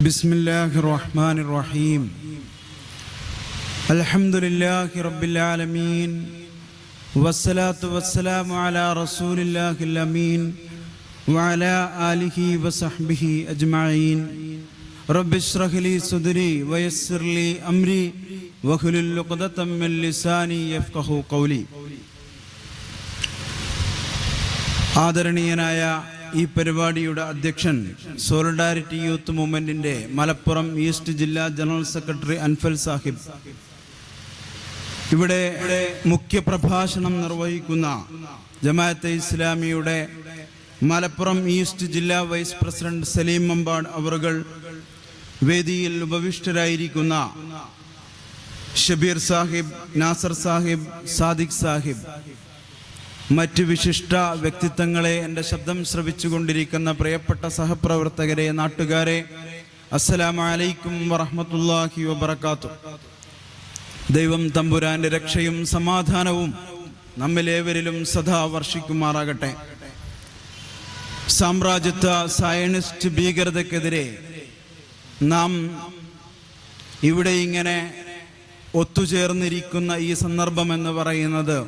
ബിസ്മില്ലാഹിർ റഹ്മാനിർ റഹീം. അൽഹംദുലില്ലാഹി റബ്ബിൽ ആലമീൻ വസ്സലാത്തു വസ്സലാമു അലാ റസൂലില്ലാഹിൽ അമീൻ വഅലാ ആലിഹി വസഹ്ബിഹി അജ്മഈൻ. റബ്ബി ഇശ്റഹ് ലി സദ്രി വയസ്സിർ ലി അംരി വഹ്ലുൽ ഉഖ്ദതം മിൻ ലിസാനി യഫ്ഖഹു ഖൗലി. ആദരണീയനായ ഈ പരിപാടിയുടെ അധ്യക്ഷൻ സോളിഡാരിറ്റി യൂത്ത് മൂവ്മെന്റിന്റെ മലപ്പുറം ഈസ്റ്റ് ജില്ലാ ജനറൽ സെക്രട്ടറി അൻഫൽ സാഹിബ്, ഇവിടെ മുഖ്യ പ്രഭാഷണം നിർവഹിക്കുന്ന ജമാഅത്തെ ഇസ്ലാമിയുടെ മലപ്പുറം ഈസ്റ്റ് ജില്ലാ വൈസ് പ്രസിഡന്റ് സലീം മമ്പാട് അവറുകൾ, വേദിയിൽ ഉപവിഷ്ടരായിരിക്കുന്ന ഷബീർ സാഹിബ്, നാസർ സാഹിബ്, സാദിഖ് സാഹിബ്, മറ്റ് വിശിഷ്ട വ്യക്തിത്വങ്ങളെ, എൻ്റെ ശബ്ദം ശ്രവിച്ചുകൊണ്ടിരിക്കുന്ന പ്രിയപ്പെട്ട സഹപ്രവർത്തകരെ, നാട്ടുകാരെ, അസ്സലാമു അലൈക്കും വറഹ്മത്തുള്ളാഹി വബറകാതുഹു. ദൈവം തമ്പുരാന്റെ രക്ഷയും സമാധാനവും നമ്മിലേവരിലും സദാ വർഷിക്കുമാറാകട്ടെ. സാമ്രാജ്യത്വ സയനിസ്റ്റ് ഭീകരതയ്ക്കെതിരെ നാം ഇവിടെ ഇങ്ങനെ ഒത്തുചേർന്നിരിക്കുന്ന ഈ സന്ദർഭം എന്ന് പറയുന്നത്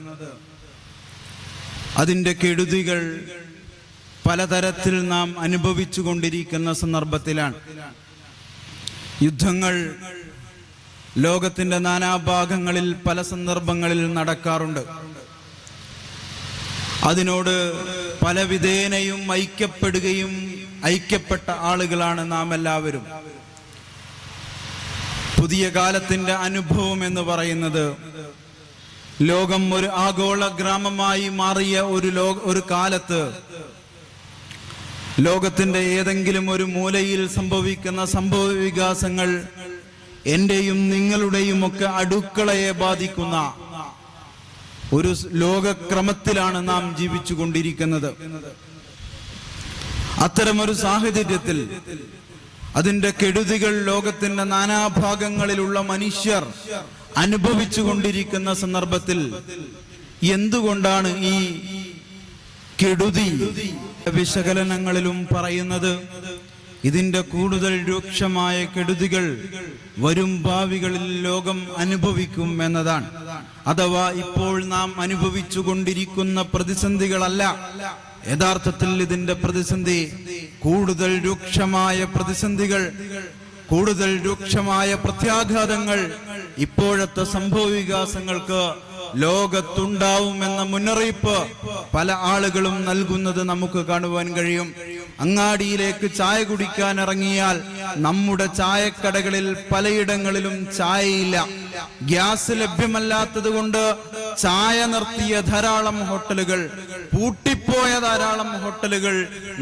അതിൻ്റെ കെടുതികൾ പലതരത്തിൽ നാം അനുഭവിച്ചു കൊണ്ടിരിക്കുന്ന സന്ദർഭത്തിലാണ്. യുദ്ധങ്ങൾ ലോകത്തിൻ്റെ നാനാഭാഗങ്ങളിൽ പല സന്ദർഭങ്ങളിൽ നടക്കാറുണ്ട്. അതിനോട് പല വിധേനയും ഐക്യപ്പെട്ട ആളുകളാണ് നാം എല്ലാവരും. പുതിയ കാലത്തിൻ്റെ അനുഭവം എന്ന് പറയുന്നത് ലോകം ഒരു ആഗോള ഗ്രാമമായി മാറിയ ഒരു കാലത്ത് ലോകത്തിന്റെ ഏതെങ്കിലും ഒരു മൂലയിൽ സംഭവിക്കുന്ന സംഭവ വികാസങ്ങൾ എന്റെയും നിങ്ങളുടെയും ഒക്കെ അടുക്കളയെ ബാധിക്കുന്ന ഒരു ലോകക്രമത്തിലാണ് നാം ജീവിച്ചു കൊണ്ടിരിക്കുന്നത്. അത്തരമൊരു സാഹചര്യത്തിൽ അതിന്റെ കെടുതികൾ ലോകത്തിന്റെ നാനാഭാഗങ്ങളിലുള്ള മനുഷ്യർ അനുഭവിച്ചു കൊണ്ടിരിക്കുന്ന സന്ദർഭത്തിൽ എന്തുകൊണ്ടാണ് ഈ കെടുതി വിശകലനങ്ങളിലും പറയുന്നത് ഇതിന്റെ കൂടുതൽ രൂക്ഷമായ കെടുതികൾ വരും ഭാവികളിൽ ലോകം അനുഭവിക്കും എന്നതാണ്. അഥവാ ഇപ്പോൾ നാം അനുഭവിച്ചു കൊണ്ടിരിക്കുന്ന പ്രതിസന്ധികളല്ല യഥാർത്ഥത്തിൽ ഇതിന്റെ പ്രതിസന്ധി. കൂടുതൽ രൂക്ഷമായ പ്രതിസന്ധികൾ, കൂടുതൽ രൂക്ഷമായ പ്രത്യാഘാതങ്ങൾ ഇപ്പോഴത്തെ സംഭവ വികാസങ്ങൾക്ക് ലോകത്തുണ്ടാവുമെന്ന മുന്നറിയിപ്പ് പല ആളുകളും നൽകുന്നത് നമുക്ക് കാണുവാൻ കഴിയും. അങ്ങാടിയിലേക്ക് ചായ കുടിക്കാൻ ഇറങ്ങിയാൽ നമ്മുടെ ചായക്കടകളിൽ പലയിടങ്ങളിലും ചായയില്ല. ഗ്യാസ് ലഭ്യമല്ലാത്തത് കൊണ്ട് ചായ നിർത്തിയ ധാരാളം ഹോട്ടലുകൾ, പൂട്ടിപ്പോയ ധാരാളം ഹോട്ടലുകൾ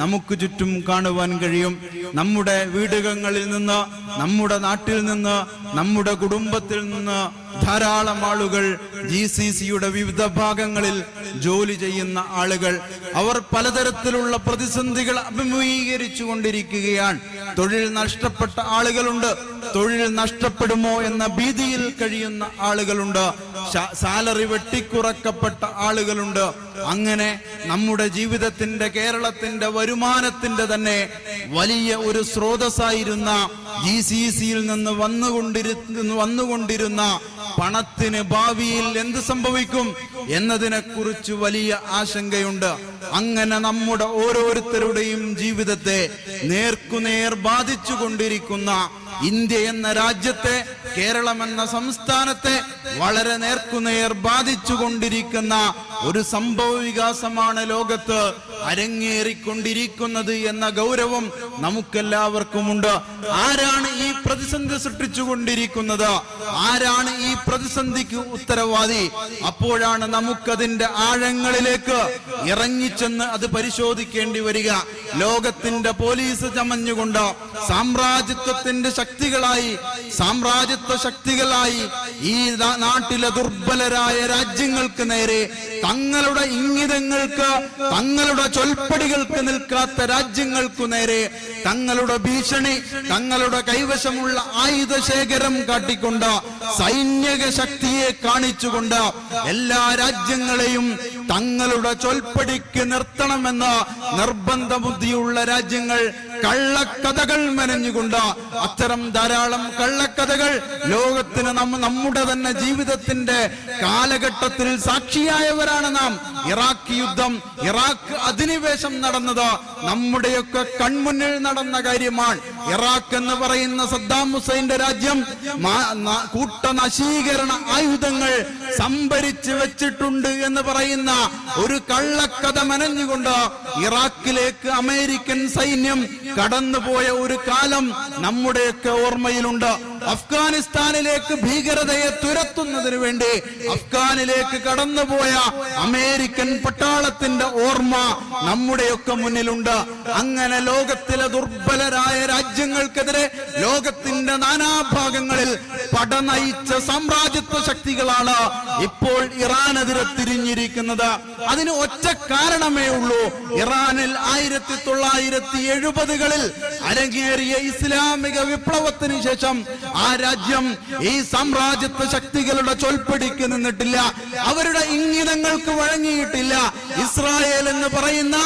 നമുക്ക് ചുറ്റും കാണുവാൻ കഴിയും. നമ്മുടെ വീടുകളിൽ നിന്ന്, നമ്മുടെ നാട്ടിൽ നിന്ന്, നമ്മുടെ കുടുംബത്തിൽ നിന്ന് ധാരാളം ആളുകൾ GCCയുടെ വിവിധ ഭാഗങ്ങളിൽ ജോലി ചെയ്യുന്ന ആളുകൾ, അവർ പലതരത്തിലുള്ള പ്രതിസന്ധികൾ അഭിമുഖീകരിച്ചു കൊണ്ടിരിക്കുകയാണ്. തൊഴിൽ നഷ്ടപ്പെട്ട ആളുകളുണ്ട്, തൊഴിൽ നഷ്ടപ്പെടുമോ എന്ന ഭീതിയിൽ കഴിയുന്ന ആളുകളുണ്ട്, സാലറി വെട്ടിക്കുറക്കപ്പെട്ട ആളുകളുണ്ട്. അങ്ങനെ നമ്മുടെ ജീവിതത്തിന്റെ, കേരളത്തിന്റെ വരുമാനത്തിന്റെ തന്നെ വലിയ ഒരു സ്രോതസ്സായിരുന്ന GCCയിൽ നിന്ന് വന്നുകൊണ്ടിരുന്ന പണത്തിന് ഭാവിയിൽ എന്ത് സംഭവിക്കും എന്നതിനെ കുറിച്ച് വലിയ ആശങ്കയുണ്ട്. അങ്ങനെ നമ്മുടെ ഓരോരുത്തരുടെയും ജീവിതത്തെ നേർക്കുനേർ ബാധിച്ചു കൊണ്ടിരിക്കുന്ന ഇന്ത്യ എന്ന രാജ്യത്തെ, കേരളം എന്ന സംസ്ഥാനത്തെ വളരെ നേർക്കുനേർ ബാധിച്ചു കൊണ്ടിരിക്കുന്ന ഒരു സംഭവ വികാസമാണ് ലോകത്ത് അരങ്ങേറിക്കൊണ്ടിരിക്കുന്നത് എന്ന ഗൗരവം നമുക്കെല്ലാവർക്കുമുണ്ട്. ആരാണ് ഈ പ്രതിസന്ധി സൃഷ്ടിച്ചുകൊണ്ടിരിക്കുന്നത്? ആരാണ് ഈ പ്രതിസന്ധിക്ക് ഉത്തരവാദി? അപ്പോഴാണ് നമുക്കതിന്റെ ആഴങ്ങളിലേക്ക് ഇറങ്ങിച്ചെന്ന് അത് പരിശോധിക്കേണ്ടി വരിക. ലോകത്തിന്റെ പോലീസ് ചമഞ്ഞുകൊണ്ട് സാമ്രാജ്യത്വത്തിന്റെ സാമ്രാജ്യത്വ ശക്തികളായി ഈ നാട്ടിലെ ദുർബലരായ രാജ്യങ്ങൾക്ക് നേരെ, തങ്ങളുടെ ഇംഗിതങ്ങൾക്ക്, തങ്ങളുടെ ചൊൽപ്പടികൾക്ക് നിൽക്കാത്ത രാജ്യങ്ങൾക്കു നേരെ തങ്ങളുടെ ഭീഷണി, തങ്ങളുടെ കൈവശമുള്ള ആയുധ ശേഖരം കാട്ടിക്കൊണ്ട് സൈനിക ശക്തിയെ കാണിച്ചുകൊണ്ട് എല്ലാ രാജ്യങ്ങളെയും തങ്ങളുടെ ചൊൽപ്പടിക്ക് നിർത്തണമെന്ന നിർബന്ധ ബുദ്ധിയുള്ള രാജ്യങ്ങൾ കള്ളക്കഥകൾ മെനഞ്ഞുകൊണ്ട് അത്തരം ധാരാളം കള്ളക്കഥകൾ ലോകത്തിന് നമ്മുടെ തന്നെ ജീവിതത്തിന്റെ കാലഘട്ടത്തിൽ സാക്ഷിയായവരാണ് നാം. ഇറാഖ് യുദ്ധം, ഇറാഖ് അധിനിവേശം നടന്നത് നമ്മുടെയൊക്കെ കൺമുന്നിൽ നടന്ന കാര്യമാണ്. ഇറാഖ് എന്ന് പറയുന്ന സദ്ദാം ഹുസൈന്റെ രാജ്യം കൂട്ടനശീകരണ ആയുധങ്ങൾ സംഭരിച്ചു വെച്ചിട്ടുണ്ട് എന്ന് പറയുന്ന ഒരു കള്ളക്കഥ മെനഞ്ഞുകൊണ്ട് ഇറാഖിലേക്ക് അമേരിക്കൻ സൈന്യം കടന്നുപോയ ഒരു കാലം നമ്മുടെയൊക്കെ ഓർമ്മയിലുണ്ട്. അഫ്ഗാനിസ്ഥാനിലേക്ക് ഭീകരതയെ തുരത്തുന്നതിന് വേണ്ടി അഫ്ഗാനിലേക്ക് കടന്നുപോയ അമേരിക്കൻ പട്ടാളത്തിന്റെ ഓർമ്മ നമ്മുടെയൊക്കെ മുന്നിലുണ്ട്. അങ്ങനെ ലോകത്തിലെ ദുർബലരായ രാജ്യങ്ങൾക്കെതിരെ ലോകത്തിന്റെ നാനാഭാഗങ്ങളിൽ പടനയിച്ച സാമ്രാജ്യത്വ ശക്തികളാണ് ഇപ്പോൾ ഇറാനെതിരെ തിരിഞ്ഞിരിക്കുന്നത്. അതിന് ഒറ്റ കാരണമേ ഉള്ളൂ. ഇറാനിൽ 1970-കളിൽ അരങ്ങേറിയ ഇസ്ലാമിക വിപ്ലവത്തിന് ശേഷം ആ രാജ്യം ഈ സാമ്രാജ്യത്വ ശക്തികളുടെ ചൊൽപ്പടിക്ക് നിന്നിട്ടില്ല, അവരുടെ ഇംഗിതങ്ങൾക്ക് വഴങ്ങിയിട്ടില്ല. ഇസ്രായേൽ എന്ന് പറയുന്ന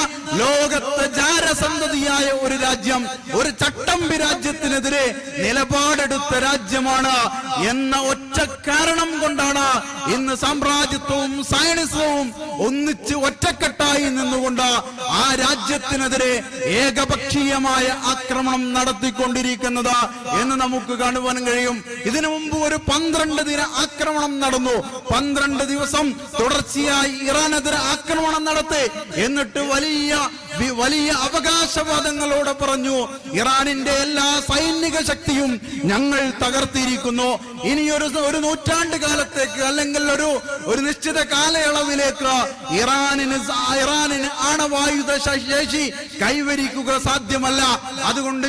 ലോകത്തെ ജാരസന്തതിയായ ഒരു രാജ്യം, ഒരു ചട്ടമ്പി രാജ്യത്തിനെതിരെ നിലപാടെടുത്ത രാജ്യമാണ് എന്ന ഒറ്റ കാരണം കൊണ്ടാണ് ഇന്ന് സാമ്രാജ്യത്വവും സയനിസവും ഒന്നിച്ച് ഒറ്റക്കെട്ടായി നിന്നുകൊണ്ട് ആ രാജ്യത്തിനെതിരെ ഏകപക്ഷീയമായ ആക്രമണം നടത്തിക്കൊണ്ടിരിക്കുന്നത് എന്ന് നമുക്ക് കാണുവാൻ കഴിയും. ഇതിനു മുമ്പ് ഒരു 12 ദിന ആക്രമണം നടന്നു. 12 ദിവസം തുടർച്ചയായി ഇറാനെതിരെ ആക്രമണം നടത്തി. എന്നിട്ട് വലിയ അവകാശവാദങ്ങളോടെ പറഞ്ഞു, ഇറാനിന്റെ എല്ലാ സൈനിക ശക്തിയും ഞങ്ങൾ തകർത്തിരിക്കുന്നു. ഇനിയൊരു നൂറ്റാണ്ട് കാലത്തേക്ക് അല്ലെങ്കിൽ ഒരു നിശ്ചിത കാലയളവിലേക്ക് ഇറാനിന് ആണവായുധ ശേഷി കൈവരിക്കുക സാധ്യമല്ല. അതുകൊണ്ട്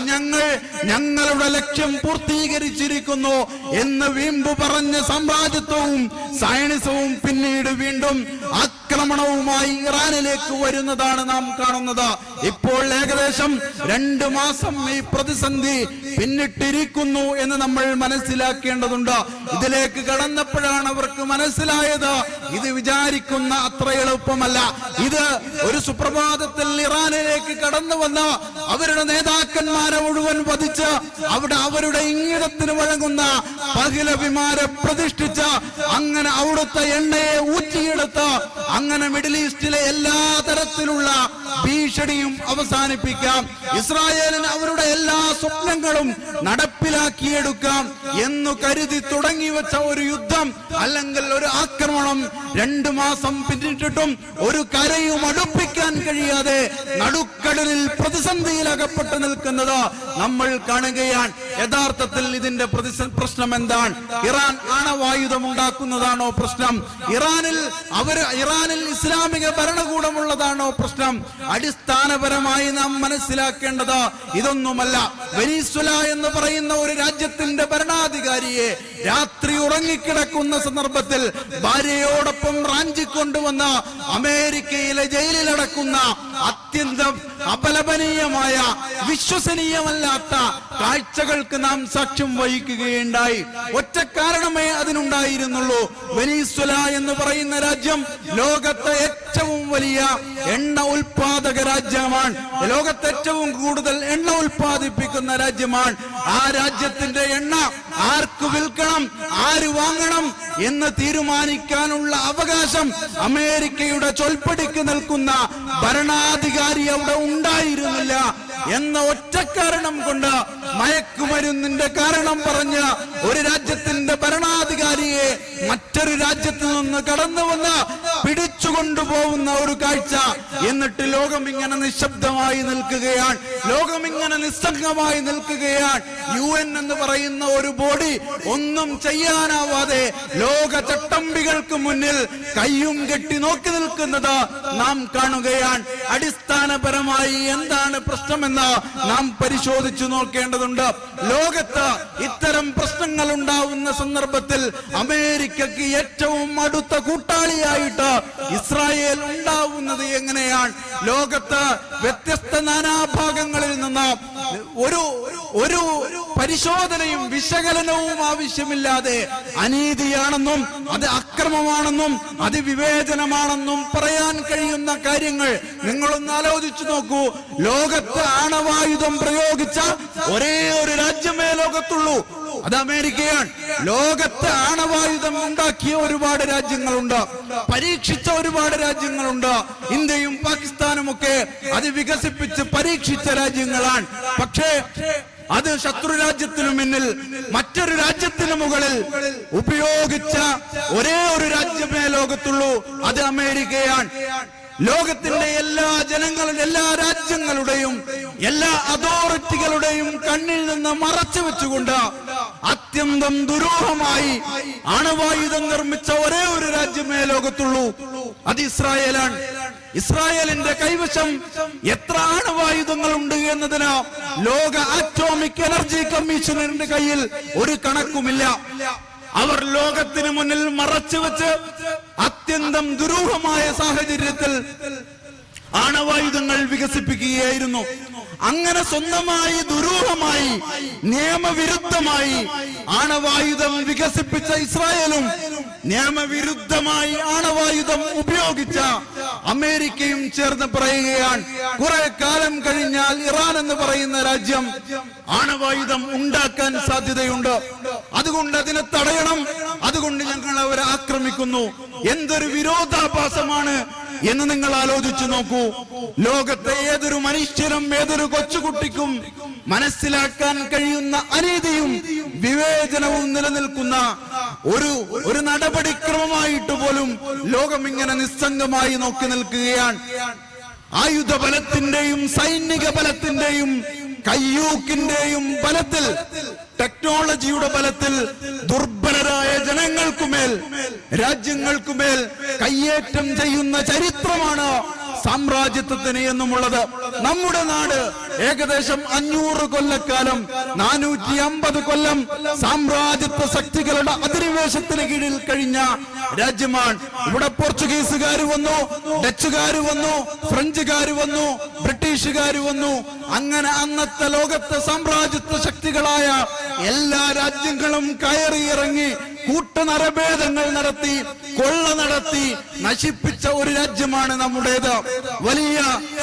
ഞങ്ങളുടെ ലക്ഷ്യം പൂർത്തീകരിച്ചിരിക്കുന്നു എന്ന് വീമ്പ് പറഞ്ഞ സാമ്രാജ്യത്വവും സയനിസവും പിന്നീട് വീണ്ടും ആക്രമണവുമായി ഇറാനിലേക്ക് വരുന്നതാണ് നാം കാണുന്നത്. ഇപ്പോൾ ഏകദേശം 2 മാസം ഈ പ്രതിസന്ധി പിന്നിട്ടിരിക്കുന്നു എന്ന് നമ്മൾ മനസ്സിലാക്കേണ്ടതുണ്ട്. ഇതിലേക്ക് കടന്നപ്പോഴാണ് അവർക്ക് മനസ്സിലായത് ഇത് വിചാരിക്കുന്ന അത്ര എളുപ്പമല്ല. ഇത് ഒരു സുപ്രഭാതത്തിൽ ഇറാനിലേക്ക് കടന്നു വന്ന അവരുടെ നേതാക്കന്മാരെ മുഴുവൻ വധിച്ച് അവിടെ അവരുടെ ഇംഗിതത്തിന് വഴങ്ങുന്ന പഹ്ലവിമാരെ പ്രതിഷ്ഠിച്ച് അങ്ങനെ അവിടുത്തെ എണ്ണയെ ഊറ്റിയെടുത്ത് അങ്ങനെ മിഡിൽ ഈസ്റ്റിലെ എല്ലാ തരത്തിലുള്ള ഭീഷണിയും അവസാനിപ്പിക്കാം, ഇസ്രായേലിന് അവരുടെ എല്ലാ സ്വപ്നങ്ങളും നടപ്പിലാക്കിയെടുക്കാം എന്ന് കരുതി തുടങ്ങി വെച്ച ഒരു യുദ്ധം അല്ലെങ്കിൽ ഒരു ആക്രമണം 2 മാസം പിന്നിട്ടിട്ടും ഒരു കരയും അടുപ്പിക്കാൻ കഴിയാതെ നടുക്കടലിൽ പ്രതിസന്ധിയിൽ അകപ്പെട്ട് നിൽക്കുന്നത് നമ്മൾ കാണുകയാണ്. യഥാർത്ഥത്തിൽ ഇതിന്റെ പ്രശ്നം എന്താണ്? ഇറാൻ ആണവായുധം ഉണ്ടാക്കുന്നതാണോ പ്രശ്നം? ഇറാനിൽ ഇസ്ലാമിക ഭരണകൂടമുള്ളതാണോ പ്രശ്നം? അടിസ്ഥാനപരമായി നാം മനസ്സിലാക്കേണ്ടത് ഇതൊന്നുമല്ല. വെനിസ്വല എന്ന് പറയുന്ന ഒരു രാജ്യത്തിന്റെ ഭരണാധികാരിയെ രാത്രി ഉറങ്ങിക്കിടക്കുന്ന സന്ദർഭത്തിൽ ഭാര്യയോടൊപ്പം റാഞ്ചിക്കൊണ്ടുവന്ന അമേരിക്കയിലെ ജയിലിലടക്കുന്ന അത്യന്തം അപലപനീയമായ വിശ്വസനീയമല്ലാത്ത കാഴ്ചകൾക്ക് നാം സാക്ഷ്യം വഹിക്കുകയുണ്ടായി. ഒറ്റ കാരണമേ അതിനുണ്ടായിരുന്നുള്ളൂ. വെനിസ്വല എന്ന് പറയുന്ന രാജ്യം ലോകത്തെ ഏറ്റവും വലിയ എണ്ണ ഉൽപാദക രാജ്യമാണ്. ലോകത്തെ ഏറ്റവും കൂടുതൽ എണ്ണ ഉൽപാദിപ്പിക്കുന്ന രാജ്യമാണ്. ആ രാജ്യത്തിന്റെ എണ്ണ ആർക്ക് വിൽക്കണം, ആര് വാങ്ങണം എന്ന് തീരുമാനിക്കാനുള്ള അവകാശം അമേരിക്കയുടെ ചൊൽപ്പടിക്ക് നിൽക്കുന്ന ഭരണാധികാരി അവിടെ ഉണ്ടായിരുന്നില്ല എന്ന ഒറ്റ കാരണം കൊണ്ട് മയക്കുമരുന്നിന്റെ കാരണം പറഞ്ഞ് ഒരു രാജ്യത്തിന്റെ ഭരണാധികാരിയെ മറ്റൊരു രാജ്യത്ത് നിന്ന് കടന്നു വന്ന് പിടിച്ചുകൊണ്ടുപോകുന്ന ഒരു കാഴ്ച. എന്നിട്ട് ലോകം ഇങ്ങനെ നിശബ്ദമായി നിൽക്കുകയാണ്, ലോകം ഇങ്ങനെ നിസ്സംഗമായി നിൽക്കുകയാണ്. UN എന്ന് പറയുന്ന ഒരു ബോഡി ഒന്നും ചെയ്യാനാവാതെ ലോക ചട്ടമ്പികൾക്ക് മുന്നിൽ കയ്യും കെട്ടി നോക്കി നിൽക്കുന്നത് നാം കാണുകയാണ്. അടിസ്ഥാനപരമായി എന്താണ് പ്രശ്നമെന്ന് നാം പരിശോധിച്ചു നോക്കേണ്ടതുണ്ട്. ലോകത്ത് ഇത്തരം പ്രശ്നങ്ങൾ ഉണ്ടാവുന്ന സന്ദർഭത്തിൽ അമേരിക്കക്ക് ഏറ്റവും അടുത്ത കൂട്ടാളിയായിട്ട് ഇസ്രായേൽ ഉണ്ടാവുന്നത് എങ്ങനെയാണ്? ലോകത്ത് വ്യത്യസ്ത നാനാഭാഗങ്ങളിൽ നിന്ന് ഒരു പരിശോധനയും വിശകലനവും ആവശ്യമില്ലാതെ അനീതിയാണെന്നും അത് അക്രമമാണെന്നും അത് വിവേചനമാണെന്നും പറയാൻ കഴിയുന്ന കാര്യങ്ങൾ നിങ്ങളൊന്ന് ആലോചിച്ചു നോക്കൂ. ലോകത്ത് ആണവായുധം പ്രയോഗിച്ച ഒരേ ഒരു രാജ്യമേ ലോകത്തുള്ളൂ, അത് അമേരിക്കയാണ്. ലോകത്ത് ആണവായുധം ഉണ്ടാക്കിയ ഒരുപാട് രാജ്യങ്ങളുണ്ട്, പരീക്ഷിച്ച ഒരുപാട് രാജ്യങ്ങളുണ്ട്. ഇന്ത്യയും പാകിസ്ഥാനും ഒക്കെ അത് വികസിപ്പിച്ച് പരീക്ഷിച്ച രാജ്യങ്ങളാണ്. പക്ഷേ അത് ശത്രു രാജ്യത്തിനു മുന്നിൽ മറ്റൊരു രാജ്യത്തിനു മുകളിൽ ഉപയോഗിച്ച ഒരേ ഒരു രാജ്യമേ ലോകത്തുള്ളൂ, അത് അമേരിക്കയാണ്. ലോകത്തിന്റെ എല്ലാ ജനങ്ങളുടെ, എല്ലാ രാജ്യങ്ങളുടെയും, എല്ലാ അതോറിറ്റികളുടെയും കണ്ണിൽ നിന്ന് മറച്ചു വെച്ചുകൊണ്ട് അത്യന്തം ദുരൂഹമായി ആണവായുധം നിർമ്മിച്ച ഒരേ ഒരു രാജ്യമേ ലോകത്തുള്ളൂ, അത് ഇസ്രായേലാണ്. ഇസ്രായേലിന്റെ കൈവശം എത്ര ആണവായുധങ്ങൾ ഉണ്ട് എന്നതിന് ലോക ആറ്റോമിക് എനർജി കമ്മീഷണറിന്റെ കയ്യിൽ ഒരു കണക്കുമില്ല. അവർ ലോകത്തിന് മുന്നിൽ മറച്ചുവെച്ച് അത്യന്തം ദുരൂഹമായ സാഹചര്യത്തിൽ ആണവായുധങ്ങൾ വികസിപ്പിക്കുകയായിരുന്നു. അങ്ങനെ സ്വന്തമായി ദുരൂഹമായി നിയമവിരുദ്ധമായി ആണവായുധം വികസിപ്പിച്ച ഇസ്രായേലും നിയമവിരുദ്ധമായി ആണവായുധം ഉപയോഗിച്ച അമേരിക്കയും ചേർന്ന് പറയുകയാണ്, കുറെ കാലം കഴിഞ്ഞാൽ ഇറാൻ എന്ന് പറയുന്ന രാജ്യം ആണവായുധം ഉണ്ടാക്കാൻ സാധ്യതയുണ്ട്, അതുകൊണ്ട് അതിനെ തടയണം, അതുകൊണ്ട് ഞങ്ങൾ അവരെ ആക്രമിക്കുന്നു. എന്തൊരു വിരോധാഭാസമാണ് എന്ന് നിങ്ങൾ ആലോചിച്ചു നോക്കൂ. ലോകത്തെ ഏതൊരു മനുഷ്യനും ഏതൊരു കൊച്ചുകുട്ടിക്കും മനസ്സിലാക്കാൻ കഴിയുന്ന അനീതിയും വിവേചനവും നിലനിൽക്കുന്ന ഒരു നടപടിക്രമമായിട്ട് പോലും ലോകം ഇങ്ങനെ നിസ്സംഗമായി നോക്കി നിൽക്കുകയാണ്. ആയുധ ബലത്തിന്റെയും സൈനിക ബലത്തിന്റെയും കയ്യൂക്കിന്റെയും ബലത്തിൽ, ടെക്നോളജിയുടെ ബലത്തിൽ ദുർബലരായ ജനങ്ങൾക്കുമേൽ, രാജ്യങ്ങൾക്കുമേൽ കയ്യേറ്റം ചെയ്യുന്ന ചരിത്രമാണ് സാമ്രാജ്യത്വത്തിന് എന്നുമുള്ളത്. നമ്മുടെ നാട് ഏകദേശം 500 കൊല്ലക്കാലം, 450 കൊല്ലം സാമ്രാജ്യത്വ ശക്തികളുടെ അധിനിവേശത്തിന് കീഴിൽ കഴിഞ്ഞ രാജ്യമാണ്. ഇവിടെ പോർച്ചുഗീസുകാർ വന്നു, ഡച്ചുകാർ വന്നു, ഫ്രഞ്ചുകാർ വന്നു, ബ്രിട്ടീഷുകാർ വന്നു. അങ്ങനെ അന്നത്തെ ലോകത്തെ സാമ്രാജ്യത്വ ശക്തികളായ എല്ലാ രാജ്യങ്ങളും കയറിയിറങ്ങി കൂട്ടനരഭേദങ്ങൾ നടത്തി, കൊള്ള നടത്തി നശിപ്പിച്ച ഒരു രാജ്യമാണ് നമ്മുടേത്. വലിയ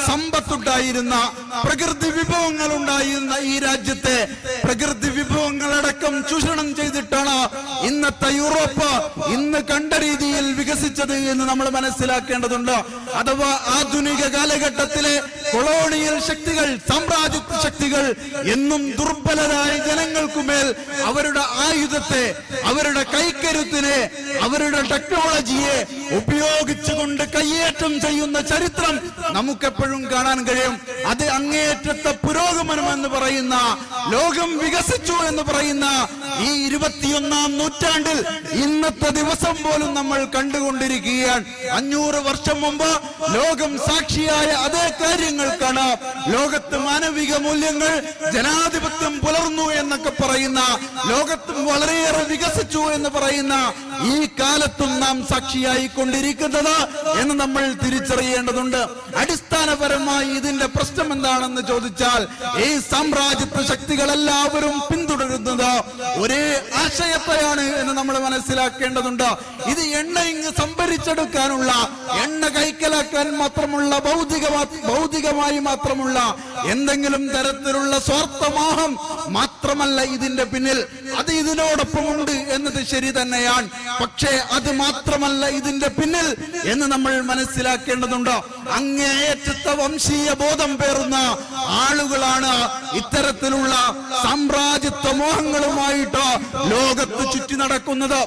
സമ്പത്തുണ്ടായിരുന്ന, പ്രകൃതി വിഭവങ്ങൾ ഉണ്ടായിരുന്ന ഈ രാജ്യത്തെ പ്രകൃതി വിഭവങ്ങളടക്കം ചൂഷണം ചെയ്തിട്ടാണ് ഇന്നത്തെ യൂറോപ്പ് ഇന്ന് കണ്ട രീതിയിൽ വികസിച്ചത് എന്ന് നമ്മൾ മനസ്സിലാക്കേണ്ടതുണ്ട്. അഥവാ ആധുനിക കാലഘട്ടത്തിലെ കൊളോണിയൽ ശക്തികൾ, സാമ്രാജ്യത്വ ശക്തികൾ എന്നും ദുർബലരായ ജനങ്ങൾക്കുമേൽ അവരുടെ ആയുധത്തെ, അവരുടെ കൈക്കരുത്തിനെ, അവരുടെ ടെക്നോളജിയെ ഉപയോഗിച്ചുകൊണ്ട് കയ്യേറ്റം ചെയ്യുന്ന ചരിത്രം നമുക്കെപ്പോഴും കാണാൻ കഴിയും. അത് അങ്ങേയറ്റത്തെ പുരോഗമനം എന്ന് പറയുന്ന, ലോകം വികസിച്ചു എന്ന് പറയുന്ന ഈ 21ാം നൂറ്റാണ്ടിൽ ഇന്നത്തെ ദിവസം പോലും നമ്മൾ കണ്ടുകൊണ്ടിരിക്കുകയാണ്. 500 വർഷം മുമ്പ് ലോകം സാക്ഷിയായ അതേ കാര്യങ്ങൾക്കാണ് ലോകത്ത് മാനവിക മൂല്യങ്ങൾ, ജനാധിപത്യം പുലർന്നു എന്നൊക്കെ പറയുന്ന, ലോകത്തും വളരെയേറെ വികസിച്ചു എന്ന് പറയുന്ന ഈ കാലത്തും നാം സാക്ഷിയായി കൊണ്ടിരിക്കുന്നത് എന്ന് നമ്മൾ തിരിച്ചറിയേണ്ടതുണ്ട്. അടിസ്ഥാനപരമായി ഇതിന്റെ പ്രശ്നം എന്താണെന്ന് ചോദിച്ചാൽ, ഈ സാമ്രാജ്യത്വ ശക്തികളെല്ലാവരും പിന്തുടരുന്നത് ഒരേ ആശയത്തെയാണ് എന്ന് നമ്മൾ മനസ്സിലാക്കേണ്ടതുണ്ട്. ഇത് എണ്ണ ഇങ്ങ് സംഭരിച്ചെടുക്കാനുള്ള, എണ്ണ കൈക്കലാക്കാൻ മാത്രമുള്ള, ഭൗതികമായി മാത്രമുള്ള എന്തെങ്കിലും തരത്തിലുള്ള സ്വാർത്ഥമോഹം മാത്രമല്ല ഇതിന്റെ പിന്നിൽ. അത് ഇതിനോടൊപ്പമുണ്ട് എന്നത് ശരി തന്നെയാണ്. പക്ഷേ അത് മാത്രമല്ല ഇതിന്റെ പിന്നിൽ എന്ന് നമ്മൾ മനസ്സിലാക്കേണ്ടതുണ്ട്. അങ്ങേയറ്റത്തെ വംശീയ ബോധം പേറുന്ന ആളുകളാണ് ഇത്തരത്തിലുള്ള സാമ്രാജ്യത്വ മോഹങ്ങളുമായിട്ട് ലോകത്ത് ചുറ്റി നടക്കുന്നത്.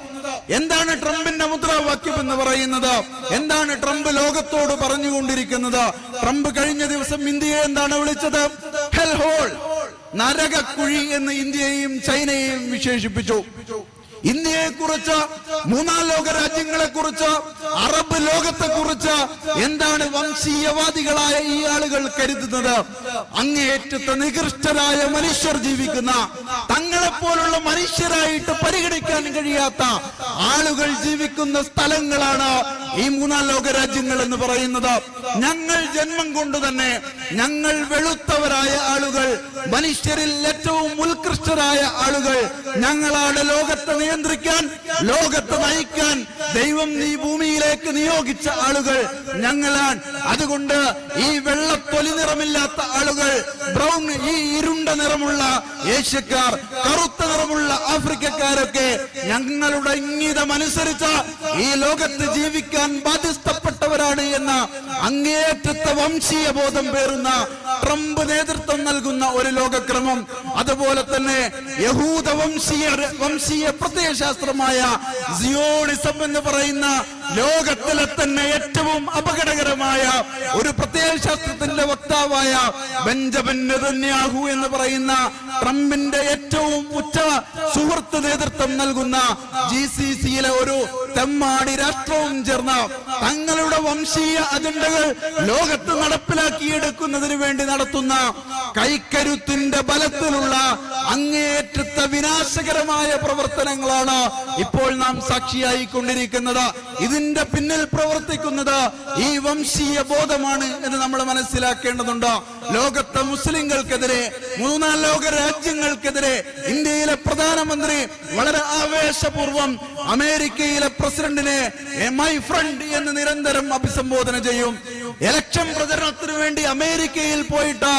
എന്താണ് ട്രംപിന്റെ മുദ്രാവാക്യം എന്ന് പറയുന്നത്? എന്താണ് ട്രംപ് ലോകത്തോട് പറഞ്ഞുകൊണ്ടിരിക്കുന്നത്? ട്രംപ് കഴിഞ്ഞ ദിവസം ഇന്ത്യയെ എന്താണ് വിളിച്ചത്? ഹെൽ ഹോൾ, നരകക്കുഴി എന്ന് ഇന്ത്യയെയും ചൈനയെയും വിശേഷിപ്പിച്ചു. ഇന്ത്യയെ കുറിച്ച്, മൂന്നാം ലോക രാജ്യങ്ങളെ കുറിച്ച്, അറബ് ലോകത്തെ കുറിച്ച് എന്താണ് വംശീയവാദികളായ ഈ ആളുകൾ കരുതുന്നത്? അങ്ങേയറ്റത്തെ നികൃഷ്ടരായ മനുഷ്യർ ജീവിക്കുന്ന, തങ്ങളെപ്പോലുള്ള മനുഷ്യരായിട്ട് പരിഗണിക്കാൻ കഴിയാത്ത ആളുകൾ ജീവിക്കുന്ന സ്ഥലങ്ങളാണ് ഈ മൂന്നാം ലോക രാജ്യങ്ങൾ എന്ന് പറയുന്നത്. ഞങ്ങൾ ജന്മം കൊണ്ട് തന്നെ ഞങ്ങൾ വെളുത്തവരായ ആളുകൾ, മനുഷ്യരിൽ ഏറ്റവും ഉത്കൃഷ്ടരായ ആളുകൾ, ഞങ്ങളാണ് ലോകത്തെ നിയന്ത്രിക്കാൻ, ലോകത്തെ നയിക്കാൻ ദൈവം ഈ ഭൂമിയിലേക്ക് നിയോഗിച്ച ആളുകൾ ഞങ്ങളാണ്. അതുകൊണ്ട് ഈ വെള്ളത്തൊലി നിറമില്ലാത്ത ആളുകൾ, ബ്രൗൺ, ഈ ഇരുണ്ട നിറമുള്ള ഏഷ്യക്കാർ, കറുത്ത നിറമുള്ള ആഫ്രിക്കക്കാരൊക്കെ ഞങ്ങളുടെ ഇംഗിതമനുസരിച്ച് ഈ ലോകത്ത് ജീവിക്കാൻ ബാധ്യസ്ഥപ്പെട്ടവരാണ് എന്ന അങ്ങേയറ്റത്തെ വംശീയ ബോധം പേറുന്ന ട്രംപ് നേതൃത്വം നൽകുന്ന ഒരു ലോകക്രമം, അതുപോലെ തന്നെ യഹൂദ വംശീയ പ്രത്യയശാസ്ത്രമായ സിയോണിസം എന്ന് പറയുന്ന ലോകത്തിലെ തന്നെ ഏറ്റവും അപകടകരമായ ഒരു പ്രത്യയശാസ്ത്രത്തിന്റെ വക്താവായ ബെഞ്ചമിൻ നെതന്യാഹു എന്ന് പറയുന്ന ട്രംപിന്റെ ഏറ്റവും ഉച്ച സുഹൃത്ത് നേതൃത്വം നൽകുന്ന GCCയിലെ ഒരു തെമ്മാടി രാഷ്ട്രവും ചേർന്ന തങ്ങളുടെ വംശീയ അജണ്ടകൾ ലോകത്ത് നടപ്പിലാക്കിയെടുക്കുന്നതിന് വേണ്ടി നടത്തുന്ന കൈക്കരുത്തിന്റെ ബലത്തിലുള്ള അങ്ങേയറ്റത്തെ വിനാശകരമായ പ്രവർത്തനങ്ങളാണ് ഇപ്പോൾ നാം സാക്ഷിയായി കൊണ്ടിരിക്കുന്നത്. ഇതിന്റെ പിന്നിൽ പ്രവർത്തിക്കുന്നത് ഈ വംശീയ ബോധമാണ് എന്ന് നമ്മൾ മനസ്സിലാക്കേണ്ടതുണ്ട്. ലോകത്തെ മുസ്ലിങ്ങൾക്കെതിരെ, മൂന്നാം ലോക രാജ്യങ്ങൾക്കെതിരെ ഇന്ത്യയിലെ പ്രധാനമന്ത്രി വളരെ ആവേശപൂർവം അമേരിക്കയിലെ പ്രസിഡന്റിനെ മൈ ഫ്രണ്ട് എന്ന് നിരന്തരം അഭിസംബോധന ചെയ്യും. ഇലക്ഷൻ പ്രചരണത്തിന് വേണ്ടി അമേരിക്കയിൽ പോയിട്ട്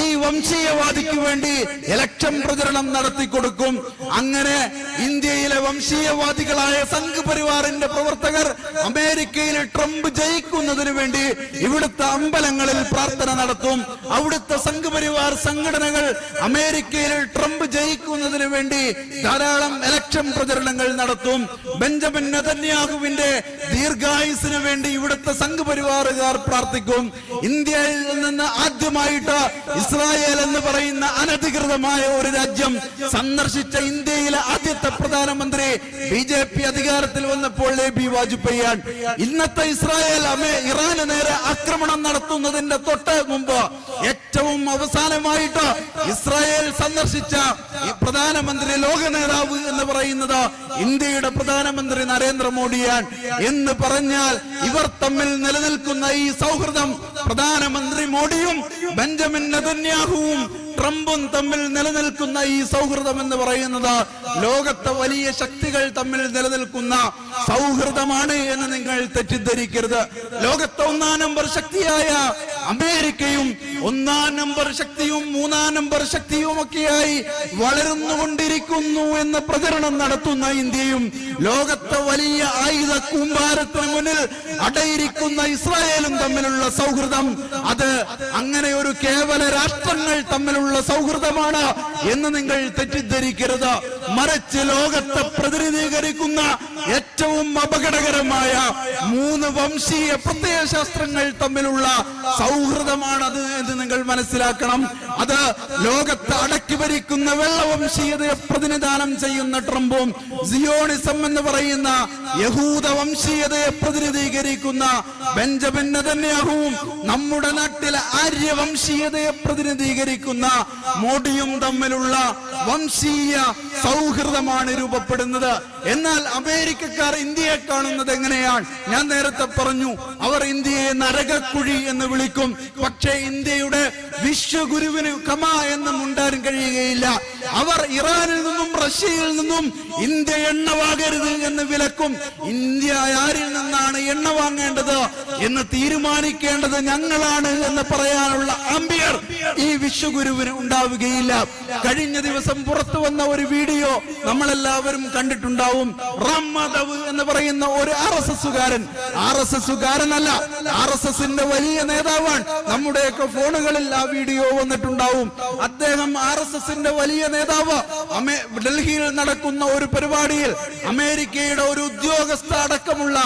ഈ വംശീയവാദിക്ക് വേണ്ടി ഇലക്ഷൻ പ്രചരണം നടത്തി കൊടുക്കും. അങ്ങനെ ഇന്ത്യയിലെ വംശീയവാദികളായ സംഘ് പരിവാറിന്റെ പ്രവർത്തകർ അമേരിക്കയിൽ ട്രംപ് ജയിക്കുന്നതിന് വേണ്ടി ഇവിടുത്തെ അമ്പലങ്ങളിൽ പ്രാർത്ഥന നടത്തും. അവിടുത്തെ സംഘ് പരിവാർ സംഘടനകൾ അമേരിക്കയിൽ ട്രംപ് ജയിക്കുന്നതിന് വേണ്ടി ധാരാളം ഇലക്ഷൻ പ്രചരണങ്ങൾ നടത്തും. ബെഞ്ചമിൻ നെതന്യാഹുവിന്റെ ദീർഘായുസിന് വേണ്ടി ഇവിടുത്തെ സംഘ് പരിവാറുകാർ പ്രാർത്ഥിക്കും. ഇന്ത്യയിൽ നിന്ന് ആദ്യമായിട്ട് ഇസ്രായേൽ എന്ന് പറയുന്ന അനധികൃതമായ ഒരു രാജ്യം സന്ദർശിച്ച ഇന്ത്യയിലെ ആദ്യത്തെ പ്രധാനമന്ത്രി BJP അധികാരത്തിൽ വന്നപ്പോൾ AB വാജ്പേയിയാണ്. ഇന്നത്തെ ഇസ്രായേൽ ഇറാന് നേരെ ആക്രമണം നടത്തുന്നതിന്റെ തൊട്ട് മുമ്പ് ഏറ്റവും അവസാനമായിട്ട് ഇസ്രായേൽ സന്ദർശിച്ച ഈ പ്രധാനമന്ത്രി, ലോക നേതാവ് എന്ന് പറയുന്നത് ഇന്ത്യയുടെ പ്രധാനമന്ത്രി നരേന്ദ്രമോദിയാണ്. എന്ന് പറഞ്ഞാൽ ഇവർ തമ്മിൽ നിലനിൽക്കുന്ന ഈ സൗഹൃദം, പ്രധാനമന്ത്രി മോഡിയും ബെഞ്ചമിൻ നെതന്യാഹുവും ട്രംപും തമ്മിൽ നിലനിൽക്കുന്ന ഈ സൗഹൃദം എന്ന് പറയുന്നത് ലോകത്തെ വലിയ ശക്തികൾ തമ്മിൽ നിലനിൽക്കുന്ന സൗഹൃദമാണ് എന്ന് നിങ്ങൾ തെറ്റിദ്ധരിക്കരുത്. ലോകത്തെ 1-ാം നമ്പർ ശക്തിയായ അമേരിക്കയും 1-ാം നമ്പർ ശക്തിയും 3-ാം നമ്പർ ശക്തിയും ഒക്കെയായി വളർന്നുകൊണ്ടിരിക്കുന്നു എന്ന് പ്രചരണം നടത്തുന്ന ഇന്ത്യയും ലോകത്തെ വലിയ ആയുധ കൂമ്പാരത്തിന് മുന്നിൽ അടയിരിക്കുന്ന ഇസ്രായേലും തമ്മിലുള്ള സൗഹൃദം, അത് അങ്ങനെ ഒരു കേവല രാഷ്ട്രങ്ങൾ തമ്മിലുള്ള സൗഹൃദമാണ് എന്ന് നിങ്ങൾ തെറ്റിദ്ധരിക്കരുത്. മറിച്ച് ലോകത്തെ പ്രതിനിധീകരിക്കുന്ന ഏറ്റവും അപകടകരമായ 3 വംശീയ പ്രത്യയശാസ്ത്രങ്ങൾ തമ്മിലുള്ള സൗഹൃദമാണത് എന്ന് നിങ്ങൾ മനസ്സിലാക്കണം. അത് ലോകത്തെ അടക്കി ഭരിക്കുന്ന വെള്ളവംശീയതയെ പ്രതിനിധാനം ചെയ്യുന്ന ട്രംപും, സിയോണിസം എന്ന് പറയുന്ന യഹൂദ വംശീയതയെ പ്രതിനിധീകരിക്കുന്ന ബെഞ്ചമിൻ നെതന്യാഹുവും, നമ്മുടെ നാട്ടിലെ ആര്യവംശീയതയെ പ്രതിനിധീകരിക്കുന്ന മോഡിയും തമ്മിലുള്ള വംശീയ സൗഹൃദമാണ് രൂപപ്പെടുന്നത്. എന്നാൽ അമേരിക്കക്കാർ ഇന്ത്യയെ കാണുന്നത് എങ്ങനെയാണ്? ഞാൻ നേരത്തെ പറഞ്ഞു, അവർ ഇന്ത്യയെ നരകക്കുഴി എന്ന് വിളിക്കും. പക്ഷേ ഇന്ത്യയുടെ വിശ്വഗുരുവിന് കമ എന്നും ഉണ്ടാൻ കഴിയുകയില്ല. അവർ ഇറാനിൽ നിന്നും റഷ്യയിൽ നിന്നും ഇന്ത്യ എണ്ണ വാങ്ങരുത് എന്ന് വിലക്കും. ഇന്ത്യ ആരിൽ നിന്നാണ് എണ്ണ വാങ്ങേണ്ടത് എന്ന് തീരുമാനിക്കേണ്ടത് ഞങ്ങളാണ് എന്ന് പറയാനുള്ള അമ്പിയർ ഈ വിശ്വഗുരുവിന് ഉണ്ടാവുകയില്ല. കഴിഞ്ഞ ദിവസം പുറത്തു വന്ന ഒരു വീഡിയോ നമ്മളെല്ലാവരും കണ്ടിട്ടുണ്ടാവും. റാം മാധവ് എന്ന് പറയുന്ന ഒരു RSSകാരനല്ല, RSSന്റെ വലിയ നേതാവാണ്. നമ്മുടെയൊക്കെ ഫോണുകളിൽ ആ വീഡിയോ വന്നിട്ടുണ്ടാവും. അദ്ദേഹം RSSന്റെ വലിയ നേതാവ് ഡൽഹിയിൽ നടക്കുന്ന ഒരു പരിപാടിയിൽ, അമേരിക്കയുടെ ഒരു ഉദ്യോഗസ്ഥ അടക്കമുള്ള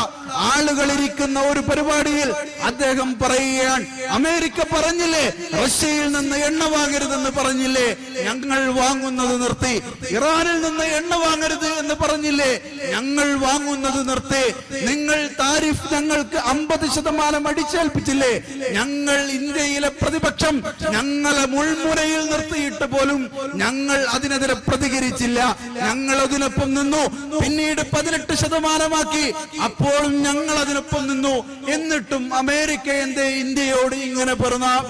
ആളുകൾ ഇരിക്കുന്ന ഒരു പരിപാടിയിൽ അദ്ദേഹം പറയുകയാണ്, അമേരിക്ക പറഞ്ഞില്ലേ റഷ്യയിൽ നിന്ന് എണ്ണ വാങ്ങരുതെന്ന് പറഞ്ഞില്ലേ, ഞങ്ങൾ വാങ്ങുന്നത് നിർത്തി. ഇറാനിൽ നിന്ന് എണ്ണ വാങ്ങരുത് എന്ന് പറഞ്ഞില്ലേ, ഞങ്ങൾ വാങ്ങുന്നത് നിർത്തി. നിങ്ങൾ താരിഫ് ഞങ്ങൾക്ക് 50% അടിച്ചേൽപ്പിച്ചില്ലേ, ഞങ്ങൾ ഇന്ത്യയിലെ പ്രതിപക്ഷം ഞങ്ങളെ മുൾമുനയിൽ നിർത്തിയിട്ട് പോലും ഞങ്ങൾ അതിനെതിരെ പ്രതികരിച്ചില്ല. ഞങ്ങൾ അതിനൊപ്പം നിന്നു. പിന്നീട് 18% ആക്കി. അപ്പോഴും ഞങ്ങൾ അതിനൊപ്പം നിന്നു. എന്നിട്ടും അമേരിക്ക എന്തേ ഇന്ത്യയോട് ഇങ്ങനെ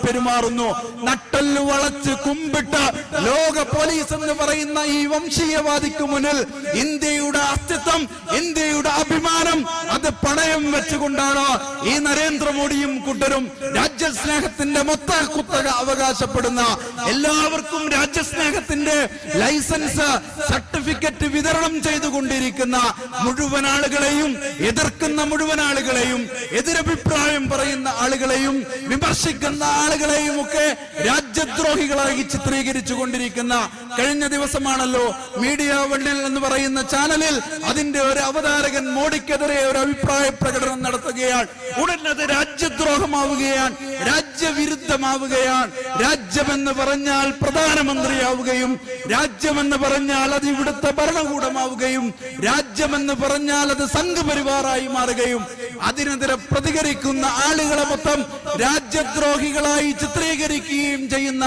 പെരുമാറുന്നു? നട്ടല് വളച്ച് കുമ്പിട്ട് ലോക പോലീസ് എന്ന് പറയുന്ന ഈ വംശീയവാദിക്ക് മുന്നിൽ ഇന്ത്യയുടെ അസ്തിത്വം, ഇന്ത്യയുടെ അഭിമാനം അത് പണയം വെച്ചുകൊണ്ടാണ് ഈ നരേന്ദ്രമോദിയും കൂട്ടരും രാജ്യസ്നേഹത്തിന്റെ മൊത്ത കുത്തക അവകാശപ്പെടുന്ന, എല്ലാവർക്കും രാജ്യസ്നേഹത്തിന്റെ ലൈസൻസ് സർട്ടിഫിക്കറ്റ് വിതരണം ചെയ്തുകൊണ്ടിരിക്കുന്ന മുഴുവൻ ആളുകളെയും, എതിർക്കുന്ന മുഴുവൻ ആളുകളെയും, എതിരഭിപ്രായം പറയുന്ന ആളുകളെയും, വിമർശിക്കുന്ന ആളുകളെയും ഒക്കെ രാജ്യദ്രോഹികളായി ചിത്രീകരിച്ചു കൊണ്ടിരിക്കുന്ന കഴിഞ്ഞ ദിവസമാണല്ലോ മീഡിയ വണ്ണിൽ എന്ന് പറയുന്ന ചാനലിൽ അതിന്റെ ഒരു അവതാരകൻ മോഡിക്കെതിരെ ഒരു അഭിപ്രായ പ്രകടനം നടത്തുകയാണ്. ഉടനെ അത് രാജ്യദ്രോഹമാവുകയാണ്, രാജ്യവിരുദ്ധമാവുകയാണ്. രാജ്യമെന്ന് പറഞ്ഞാൽ പ്രധാനമന്ത്രിയാവുകയും, രാജ്യമെന്ന് പറഞ്ഞാൽ അത് ഇവിടുത്തെ ഭരണകൂടമാവുകയും, രാജ്യമെന്ന് പറഞ്ഞാൽ അത് സംഘപരിവാറായി മാറുകയും, അതിനെതിരെ പ്രതികരിക്കുന്ന ആളുകളെ മൊത്തം രാജ്യദ്രോഹികളായി ചിത്രീകരിക്കുകയും ചെയ്യുന്ന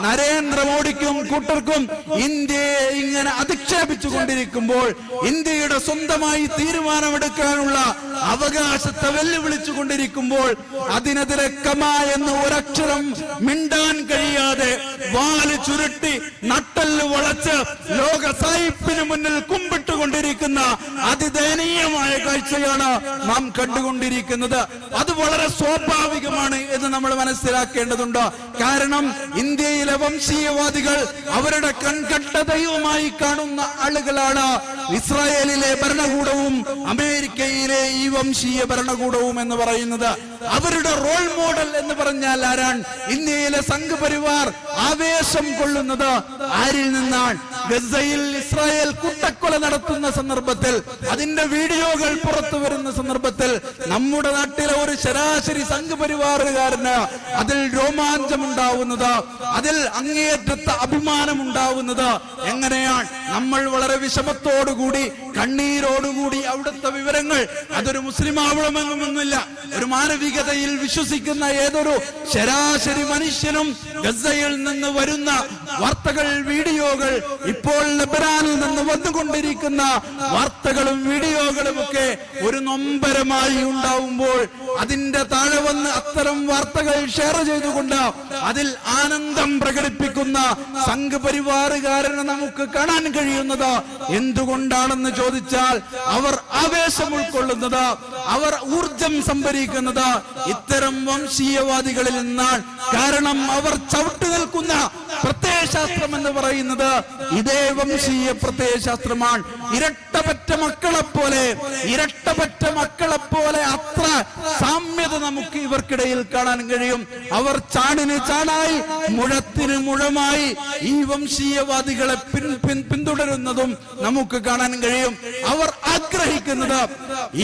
നരേന്ദ്രമോദിക്കും കൂട്ടർക്കും ഇന്ത്യയെ ഇങ്ങനെ അധിക്ഷേപിച്ചു കൊണ്ടിരിക്കുമ്പോൾ, ഇന്ത്യയുടെ സ്വന്തമായി തീരുമാനമെടുക്കാനുള്ള അവകാശത്തെ വെല്ലുവിളിച്ചു കൊണ്ടിരിക്കുമ്പോൾ, അതിനെതിരെ കമ എന്ന് ഒരക്ഷരം മിണ്ടാൻ കഴിയാതെ വാല് ചുരുട്ടി നട്ടല് വളച്ച് ലോക സായിപ്പിന് മുന്നിൽ കുമ്പിട്ടുകൊണ്ടിരിക്കുന്ന അതിദയനീയമായ കാഴ്ചയാണ് നാം കണ്ടുകൊണ്ടിരിക്കുന്നത്. അത് വളരെ സ്വാഭാവികമാണ് എന്ന് നമ്മൾ മനസ്സിലാക്കേണ്ടതുണ്ട്. കാരണം ഇന്ത്യയിലെ വംശീയവാദികൾ അവരുടെ കൺകണ്ട ദൈവമായി കാണുന്ന ആളുകളാണ് ഇസ്രായേലിലെ ഭരണകൂടവും അമേരിക്കയിലെ ഈ വംശീയ ഭരണകൂടവും എന്ന് പറയുന്നത്. അവരുടെ റോൾ മോഡൽ എന്ന് പറഞ്ഞാൽ ആരാണ്? ഇന്ത്യയിലെ സംഘപരിവാർ ആവേശം കൊള്ളുന്നത് ആരിൽ നിന്നാണ്? ഗസയിൽ ഇസ്രായേൽ കൂട്ടക്കൊല നടത്തുന്ന സന്ദർഭത്തിൽ, അതിന്റെ വീഡിയോകൾ പുറത്തു വരുന്ന സന്ദർഭത്തിൽ നമ്മുടെ നാട്ടിലെ ഒരു ശരാശരി സംഘപരിവാറുകാരന് അതിൽ രോമാഞ്ചമുണ്ടാവുന്നത്, അതിൽ അങ്ങേയറ്റത്തെ അഭിമാനമുണ്ടാവുന്നത് എങ്ങനെയാണ്? നമ്മൾ വളരെ വിഷമത്തോടുകൂടി, കണ്ണീരോടുകൂടി അവിടുത്തെ വിവരങ്ങൾ, അതൊരു മുസ്ലിം ആവണമെന്നൊന്നുമില്ല, ഒരു മാനവികതയിൽ വിശ്വസിക്കുന്ന ഏതൊരു ശരാശരി മനുഷ്യനും ഗസയിൽ നിന്ന് വരുന്ന വാർത്തകൾ, വീഡിയോകൾ, ഇപ്പോൾ ലബനാനിൽ നിന്ന് വന്നുകൊണ്ടിരിക്കുന്ന വാർത്തകളും വീഡിയോകളും ഒക്കെ ഒരു നൊമ്പരമായി ഉണ്ടാവുമ്പോൾ അതിന്റെ താഴെ വന്ന് അത്തരം വാർത്തകൾ ഷെയർ ചെയ്തുകൊണ്ട് അതിൽ ആനന്ദം പ്രകടിപ്പിക്കുന്ന സംഘപരിവാറുകാരനെ നമുക്ക് കാണാൻ കഴിയുന്നത് എന്തുകൊണ്ടാണെന്ന് ചോദിച്ചാൽ, അവർ ആവേശം ഉൾക്കൊള്ളുന്നത്, അവർ ഊർജം സംഭരിക്കുന്നത് ഇത്തരം വംശീയവാദികളിൽ നിന്നാണ്. കാരണം അവർ ചവിട്ടു നിൽക്കുന്ന പ്രത്യയശാസ്ത്രം എന്ന് പറയുന്നത് ഇതേ വംശീയ പ്രത്യയശാസ്ത്രമാണ്. ഇരട്ടപറ്റ മക്കളെ പോലെ അത്ര സാമ്യത നമുക്ക് ഇവർക്കിടയിൽ കാണാൻ കഴിയും. അവർ ചാണിന് ചാണായി, മുഴത്തിന് മുഴമായി ഈ വംശീയവാദികളെ പിന്തുടരുന്നതും നമുക്ക് കാണാൻ കഴിയും. അവർ ആഗ്രഹിക്കുന്നത്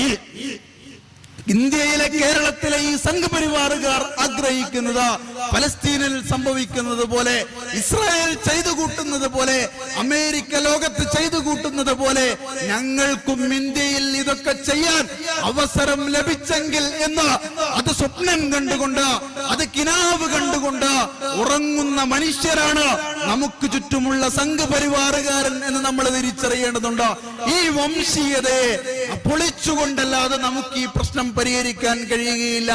ഈ ഇന്ത്യയിലെ, കേരളത്തിലെ ഈ സംഘപരിവാറുകാർ ആഗ്രഹിക്കുന്നത് ഫലസ്തീനിൽ സംഭവിക്കുന്നത് പോലെ, ഇസ്രായേൽ ചെയ്തു കൂട്ടുന്നത് പോലെ, അമേരിക്ക ലോകത്ത് ചെയ്തു കൂട്ടുന്നത് പോലെ ഞങ്ങൾക്കും ഇന്ത്യയിൽ ഇതൊക്കെ ചെയ്യാൻ അവസരം ലഭിച്ചെങ്കിൽ എന്ന് അത് സ്വപ്നം കണ്ടുകൊണ്ട്, അത് കിനാവ് കണ്ടുകൊണ്ട് ഉറങ്ങുന്ന മനുഷ്യരാണ് നമുക്ക് ചുറ്റുമുള്ള സംഘപരിവാറുകാരൻ എന്ന് നമ്മൾ തിരിച്ചറിയേണ്ടതുണ്ട്. ഈ വംശീയതയെ പൊളിച്ചുകൊണ്ടല്ലാതെ നമുക്ക് ഈ പ്രശ്നം പരിഹരിക്കാൻ കഴിയുകയില്ല.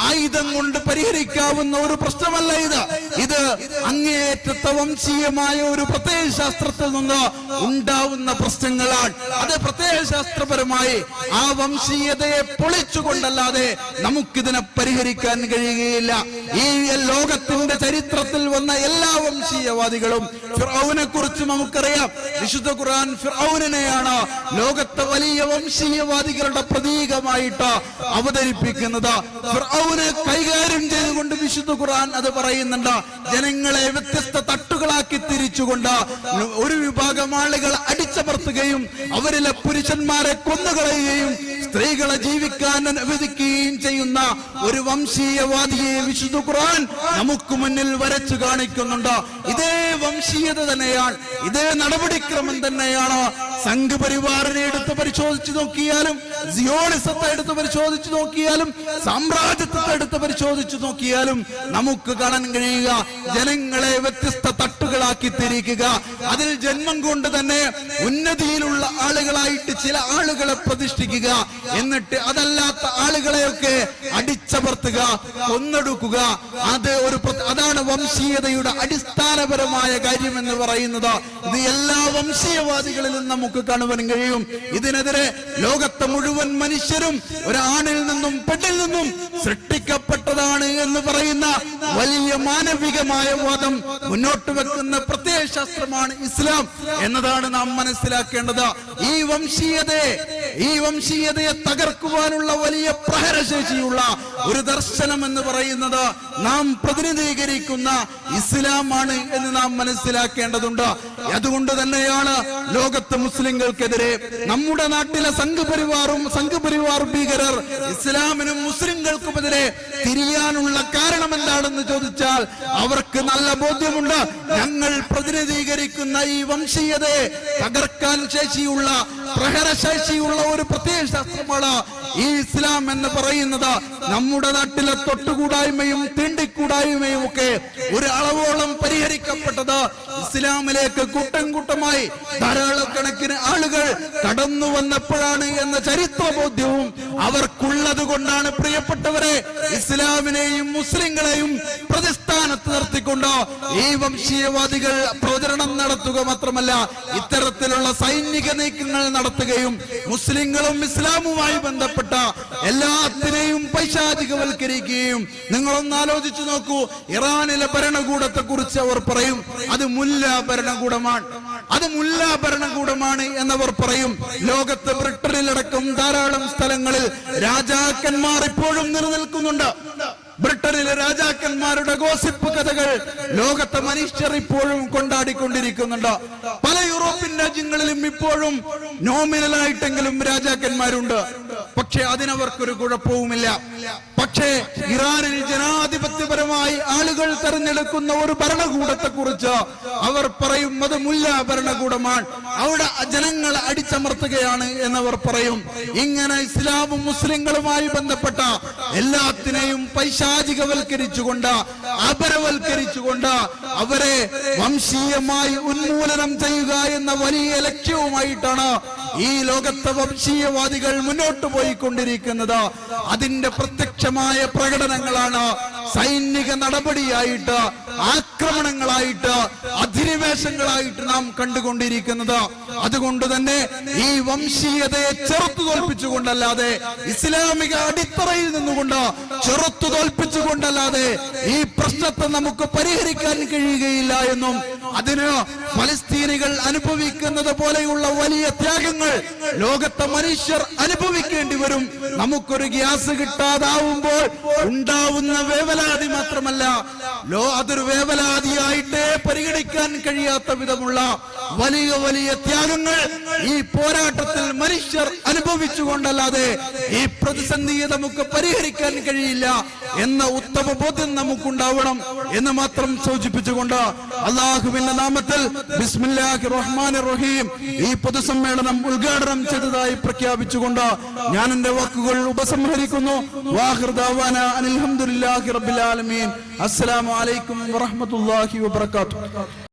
ആയുധം കൊണ്ട് പരിഹരിക്കാവുന്ന ഒരു പ്രശ്നമല്ല ഇത് അങ്ങേയറ്റത്തെ വംശീയമായ ഒരു പ്രത്യയശാസ്ത്രത്തിൽ നിന്ന് ഉണ്ടാവുന്ന പ്രശ്നങ്ങളാണ്. അത് പ്രത്യയശാസ്ത്രപരമായി ആ വംശീയതയെ പൊളിച്ചുകൊണ്ടല്ലാതെ നമുക്കിതിനെ പരിഹരിക്കാൻ കഴിയുകയില്ല. ഈ ലോകത്തിന്റെ ചരിത്രത്തിൽ വന്ന എല്ലാ വംശീയവാദികളും, ഫിർഔനെ കുറിച്ച് നമുക്കറിയാം, വിശുദ്ധ ഖുർആൻ ഫിർഔനെയാണ് ലോകത്തെ വലിയ വംശീയവാദികളുടെ പ്രതീകമായിട്ട് അവതരിപ്പിക്കുന്നത്. ഫിർഔനെ കൈകാര്യം ചെയ്തുകൊണ്ട് വിശുദ്ധ ഖുർആൻ അത് പറയുന്നുണ്ട്. ജനങ്ങളെ വ്യത്യസ്ത തട്ടുകളാക്കി തിരിച്ചുകൊണ്ട് ഒരു വിഭാഗം ആളുകൾ അടിച്ചമർത്തുകയും അവരിലെ പുരുഷന്മാരെ കൊന്നുകളയുകയും സ്ത്രീകളെ ജീവിക്കാൻ അനുവദിക്കുകയും ചെയ്യുന്ന ഒരു വംശീയവാദിയെ വിശുദ്ധ ഖുർആൻ നമുക്ക് മുന്നിൽ വരച്ചു കാണിക്കുന്നുണ്ട്. ഇതേ വംശീയത തന്നെയാണ്, ഇതേ നടപടിക്രമം തന്നെയാണ് സംഘപരിവാറിനെ എടുത്ത് പരിശോധിച്ചു നോക്കിയാലും, സിയോണിസത്തെ എടുത്ത് പരിശോധിച്ചു നോക്കിയാലും, സാമ്രാജ്യത്വത്തെ എടുത്ത് പരിശോധിച്ചു നോക്കിയാലും നമുക്ക് കാണാൻ കഴിയുക. ജനങ്ങളെ വ്യത്യസ്ത തട്ടുകളാക്കി നിശ്ചയിക്കുക, അതിൽ ജന്മം കൊണ്ട് തന്നെ ഉന്നതിയിലുള്ള ആളുകളായിട്ട് ചില ആളുകളെ പ്രതിഷ്ഠിക്കുക, എന്നിട്ട് അതല്ലാത്ത ആളുകളെയൊക്കെ അടിച്ചമർത്തുക, കൊന്നൊടുക്കുക. അതാണ് വംശീയതയുടെ അടിസ്ഥാനപരമായ കാര്യം എന്ന് പറയുന്നത്. ഇത് എല്ലാ വംശീയവാദികളിലും നമുക്ക് കാണുവാൻ കഴിയും. ഇതിനെതിരെ ലോകത്തെ മുഴുവൻ മനുഷ്യരും ഒരാണിൽ നിന്നും പെണ്ണിൽ നിന്നും സൃഷ്ടിക്കപ്പെട്ടതാണ് എന്ന് പറയുന്ന വലിയ മാനവികമായ വാദം മുന്നോട്ട് വെക്കുന്ന പ്രത്യയശാസ്ത്രമാണ് ഇസ്ലാം എന്നതാണ് നാം മനസ്സിലാക്കേണ്ടത്. ഈ വംശീയതയെ തകർക്കുവാനുള്ള വലിയ പ്രഹരശേഷിയുള്ള ഒരു ദർശനം എന്ന് പറയുന്നത് നാം പ്രതിനിധീകരിക്കുന്ന ഇസ്ലാമാണ് എന്ന് നാം മനസ്സിലാക്കേണ്ടതുണ്ട്. അതുകൊണ്ട് തന്നെയാണ് ലോകത്ത് മുസ്ലിങ്ങൾക്കെതിരെ നമ്മുടെ നാട്ടിലെ സംഘപരിവാർ ഭീകരർ ഇസ്ലാമിനും മുസ്ലിങ്ങൾക്കുമെതിരെ തിരിയാനുള്ള കാരണം എന്താണെന്ന് ചോദിച്ചാൽ അവർക്ക് നല്ല ബോധ്യമുണ്ട്. ഞങ്ങൾ പ്രതിനിധീകരിക്കുന്ന ഈ വംശീയതയെ തകർക്കാൻ ശേഷിയുള്ള പ്രഹരശേഷിയുള്ള ഒരു പ്രത്യയശാസ്ത്രമാണ് ഈ ഇസ്ലാം എന്ന് പറയുന്നത്. നമ്മുടെ നാട്ടിലെ തൊട്ടുകൂടായ്മയും തീണ്ടിക്കൂടായ്മയും ഒക്കെ ഒരു അളവോളം പരിഹരിക്കപ്പെട്ടത് ഇസ്ലാമിലേക്ക് കൂട്ടം കൂട്ടമായി ധാരാളക്കണക്കിന് ആളുകൾ കടന്നു വന്നപ്പോഴാണ് എന്ന ചരിത്രബോധ്യവും അവർക്കുള്ളത് കൊണ്ടാണ് പ്രിയപ്പെട്ടവരെ ഇസ്ലാമിനെയും മുസ്ലിങ്ങളെയും പ്രതിസ്ഥാനത്ത് നിർത്തിക്കൊണ്ട് ഈ വംശീയവാദികൾ പ്രചരണം നടത്തുക മാത്രമല്ല ഇത്തരത്തിലുള്ള സൈനിക നീക്കങ്ങൾ നടത്തുകയും മുസ്ലിങ്ങളും ഇസ്ലാമുമായി ബന്ധപ്പെട്ട എല്ലാത്തിനെയും പൈശാചികവൽക്കരിക്കുകയും. നിങ്ങളൊന്ന് ആലോചിച്ചു നോക്കൂ, ഇറാനിലെ ഭരണകൂടത്തെ കുറിച്ച് അവർ പറയും അത് മുല്ല ഭരണകൂടമാണ് എന്നവർ പറയും. ലോകത്ത് ബ്രിട്ടനിലടക്കം ധാരാളം സ്ഥലങ്ങളിൽ രാജാക്കന്മാർ ഇപ്പോഴും നിലനിൽക്കുന്നുണ്ട്. ബ്രിട്ടനിലെ രാജാക്കന്മാരുടെ ഗോസിപ്പ് കഥകൾ ലോകത്തെ മനുഷ്യർ ഇപ്പോഴും കൊണ്ടാടിക്കൊണ്ടിരിക്കുന്നുണ്ട്. പല യൂറോപ്യൻ രാജ്യങ്ങളിലും ഇപ്പോഴും നോമിനലായിട്ടെങ്കിലും രാജാക്കന്മാരുണ്ട്. പക്ഷെ അതിനവർക്കൊരു കുഴപ്പവുമില്ല. പക്ഷേ ഇറാനിൽ ജനാധിപത്യപരമായി ആളുകൾ തെരഞ്ഞെടുക്കുന്ന ഒരു ഭരണകൂടത്തെ കുറിച്ച് അവർ പറയും അത് മുല്ല ഭരണകൂടമാണ്, അവിടെ ജനങ്ങളെ അടിച്ചമർത്തുകയാണ് എന്നവർ പറയും. ഇങ്ങനെ ഇസ്ലാമും മുസ്ലിങ്ങളുമായി ബന്ധപ്പെട്ട എല്ലാത്തിനെയും പൈശാചികവൽക്കരിച്ചുകൊണ്ട് അപരവൽക്കരിച്ചുകൊണ്ട് അവരെ വംശീയമായി ഉന്മൂലനം ചെയ്യുക എന്ന വലിയ ലക്ഷ്യവുമായിട്ടാണ് ഈ ലോകത്തെ വംശീയവാദികൾ മുന്നോട്ട് പോയിക്കൊണ്ടിരിക്കുന്നത്. അതിന്റെ പ്രത്യക്ഷമായ പ്രകടനങ്ങളാണ് സൈനിക നടപടിയായിട്ട്, ആക്രമണങ്ങളായിട്ട്, അധിനിവേശങ്ങളായിട്ട് നാം കണ്ടുകൊണ്ടിരിക്കുന്നത്. അതുകൊണ്ട് തന്നെ ഈ വംശീയതയെ ചെറുത്തു തോൽപ്പിച്ചുകൊണ്ടല്ലാതെ, ഇസ്ലാമിക അടിത്തറയിൽ നിന്നുകൊണ്ട് ചെറുത്തു തോൽപ്പിച്ചുകൊണ്ടല്ലാതെ ഈ പ്രശ്നത്തെ നമുക്ക് പരിഹരിക്കാൻ കഴിയുകയില്ല എന്നും അതിന് ഫലസ്തീനികൾ അനുഭവിക്കുന്നത് പോലെയുള്ള വലിയ ത്യാഗങ്ങൾ ലോകത്തെ മനുഷ്യർ അനുഭവിക്കേണ്ടി വരും. നമുക്കൊരു ഗ്യാസ് കിട്ടാതാവുമ്പോൾ ഉണ്ടാവുന്ന വേവലാതി മാത്രമല്ല, അതൊരു വേവലാതിയായിട്ടേ പരിഗണിക്കാൻ കഴിയാത്ത വിധമുള്ള വലിയ വലിയ ത്യാഗങ്ങൾ ഈ പോരാട്ടത്തിൽ മനുഷ്യർ അനുഭവിച്ചുകൊണ്ടല്ലാതെ ഈ പ്രതിസന്ധിയെ നമുക്ക് പരിഹരിക്കാൻ കഴിയില്ല എന്ന ഉത്തമ ബോധ്യം നമുക്കുണ്ടാവണം എന്ന് മാത്രം സൂചിപ്പിച്ചുകൊണ്ട് അല്ലാഹുവിന്റെ നാമത്തിൽ ബിസ്മില്ലാഹിർ റഹ്മാനിർ റഹീം ഈ പൊതുസമ്മേളനം ഉദ്ഘാടനം ചെയ്തതായി പ്രഖ്യാപിച്ചുകൊണ്ട് ഞാൻ എന്റെ വാക്കുകൾ ഉപസംഹരിക്കുന്നു. വാഖിർ ദഅവാന അൽഹംദുലില്ലാഹി റബ്ബിൽ ആലമീൻ. അസ്സലാമു അലൈക്കും വറഹ്മത്തുള്ളാഹി വബറകാതുഹു.